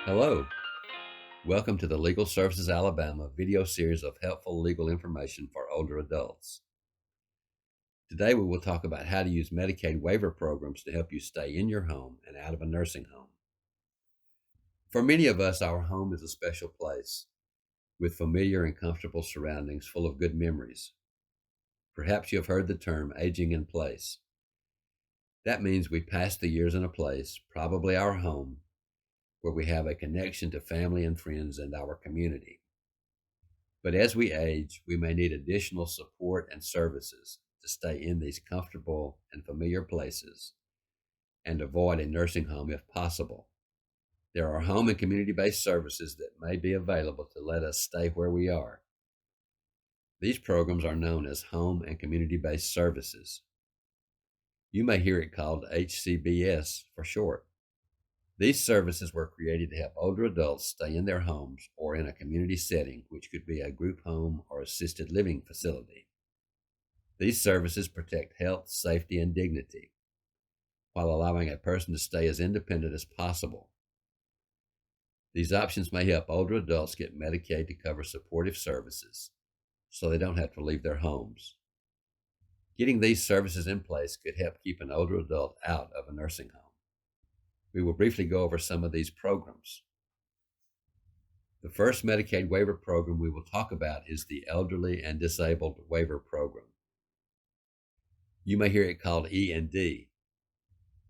Hello, welcome to the Legal Services Alabama video series of helpful legal information for older adults. Today we will talk about how to use Medicaid waiver programs to help you stay in your home and out of a nursing home. For many of us, our home is a special place with familiar and comfortable surroundings full of good memories. Perhaps you have heard the term aging in place. That means we pass the years in a place, probably our home, where we have a connection to family and friends and our community. But as we age, we may need additional support and services to stay in these comfortable and familiar places and avoid a nursing home if possible. There are home and community-based services that may be available to let us stay where we are. These programs are known as home and community-based services. You may hear it called HCBS for short. These services were created to help older adults stay in their homes or in a community setting, which could be a group home or assisted living facility. These services protect health, safety, and dignity, while allowing a person to stay as independent as possible. These options may help older adults get Medicaid to cover supportive services, so they don't have to leave their homes. Getting these services in place could help keep an older adult out of a nursing home. We will briefly go over some of these programs. The first Medicaid waiver program we will talk about is the Elderly and Disabled Waiver Program. You may hear it called E&D.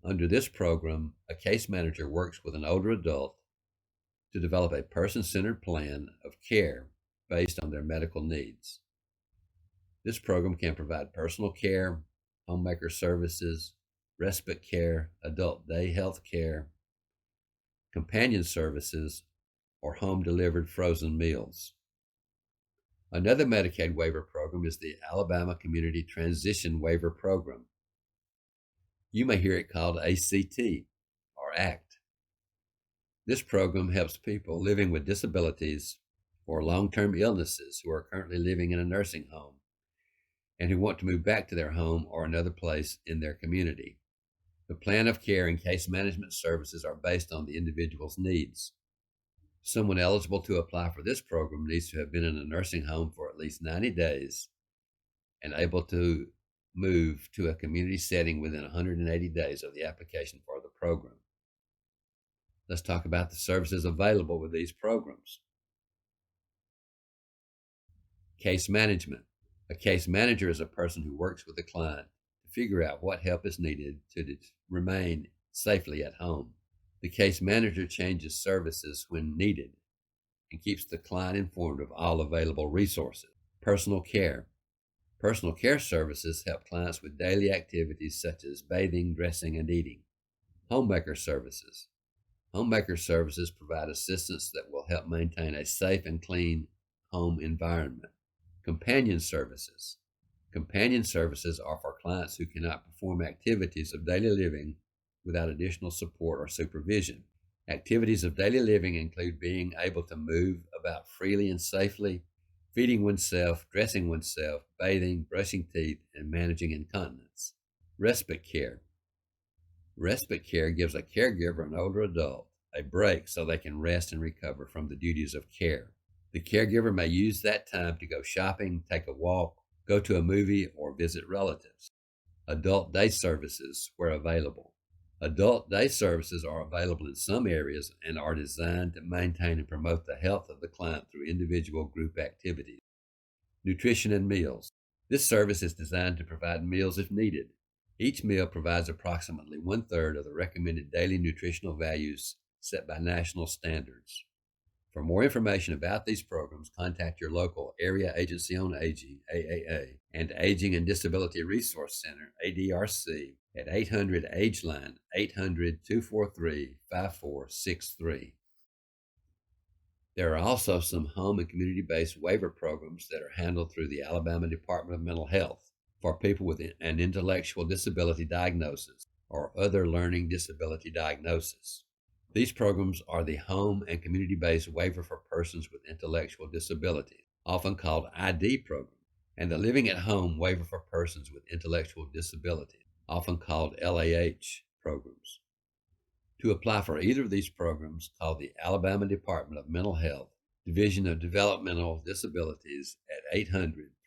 Under this program, a case manager works with an older adult to develop a person-centered plan of care based on their medical needs. This program can provide personal care, homemaker services, respite care, adult day health care, companion services, or home-delivered frozen meals. Another Medicaid waiver program is the Alabama Community Transition Waiver Program. You may hear it called ACT or ACT. This program helps people living with disabilities or long-term illnesses who are currently living in a nursing home and who want to move back to their home or another place in their community. The plan of care and case management services are based on the individual's needs. Someone eligible to apply for this program needs to have been in a nursing home for at least 90 days and able to move to a community setting within 180 days of the application for the program. Let's talk about the services available with these programs. Case management. A case manager is a person who works with the client to figure out what help is needed to remain safely at home. The case manager changes services when needed and keeps the client informed of all available resources. Personal care. Personal care services help clients with daily activities such as bathing, dressing, and eating. Homemaker services. Homemaker services provide assistance that will help maintain a safe and clean home environment. Companion services. Companion services are for clients who cannot perform activities of daily living without additional support or supervision. Activities of daily living include being able to move about freely and safely, feeding oneself, dressing oneself, bathing, brushing teeth, and managing incontinence. Respite care. Respite care gives a caregiver, an older adult, a break so they can rest and recover from the duties of care. The caregiver may use that time to go shopping, take a walk, go to a movie, or visit relatives. Adult day services, where available. Adult day services are available in some areas and are designed to maintain and promote the health of the client through individual group activities. Nutrition and meals. This service is designed to provide meals if needed. Each meal provides approximately 1/3 of the recommended daily nutritional values set by national standards. For more information about these programs, contact your local Area Agency on Aging, AAA, and Aging and Disability Resource Center, ADRC, at 800-AGE-LINE, 800-243-5463. There are also some home and community-based waiver programs that are handled through the Alabama Department of Mental Health for people with an intellectual disability diagnosis or other learning disability diagnosis. These programs are the Home and Community-Based Waiver for Persons with Intellectual Disabilities, often called ID program, and the Living at Home Waiver for Persons with Intellectual Disabilities, often called LAH programs. To apply for either of these programs, call the Alabama Department of Mental Health, Division of Developmental Disabilities at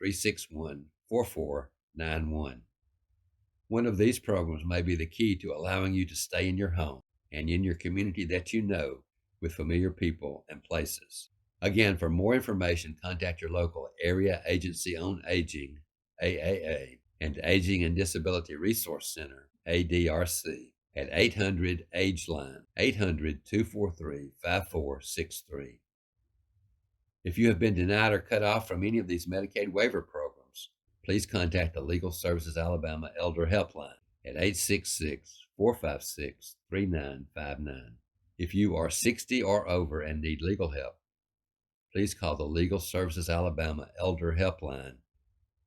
800-361-4491. One of these programs may be the key to allowing you to stay in your home and in your community that you know with familiar people and places. Again, for more information, contact your local Area Agency on Aging, AAA, and Aging and Disability Resource Center, ADRC, at 800-AGE-LINE, 800-243-5463. If you have been denied or cut off from any of these Medicaid waiver programs, please contact the Legal Services Alabama Elder Helpline at 866-456-3959. If you are 60 or over and need legal help, please call the Legal Services Alabama Elder Helpline.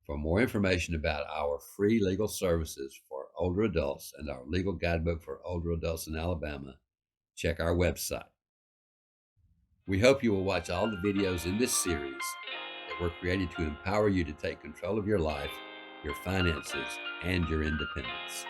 For more information about our free legal services for older adults and our legal guidebook for older adults in Alabama, check our website. We hope you will watch all the videos in this series that were created to empower you to take control of your life, your finances, and your independence.